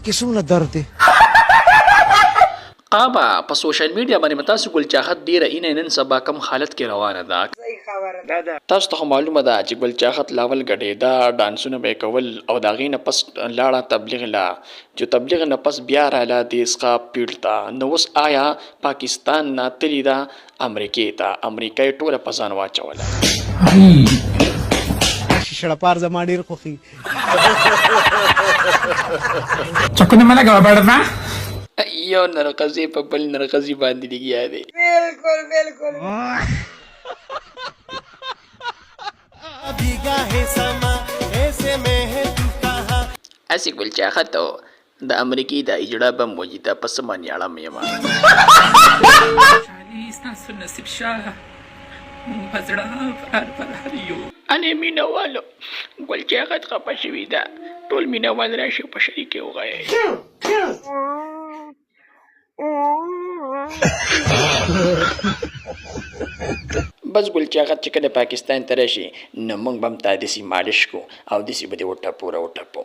کې څومره درد دی. قابا په سوشل میډیا باندې متاسو ګل چاحت ډیره نن سبا کم حالت کې روانه ده. تاسو ته معلومه ده چې ګل چاحت لاول غډېدا ډانسونه به کول او دا غینه پس لاړه تبلیغ لا چې تبلیغ نه پس بیا رااله د اسقا پیړتا نو اوس آیا پاکستان نه تلی دا امریکای ټوله پسان واچوله. شړپار زما ډیر خوخي. چکونه ملګا وبړما یو نرقزی په بل نرقزی باندې لګیا دی. بالکل اسی ګل چاحت د امریکای د اجړه به موجوده پس باندې اړه مېما ستاسو نصیب شاه پزړه پر هریو انې مینوالو ګل چاحت خپه شوې ده ټول مینوال راشي په شریکه وغایي. بس ګل چاحت چې کله پاکستان ته راشي نو موږ به هم تا داسې مالش کو او داسې به دې وټپو.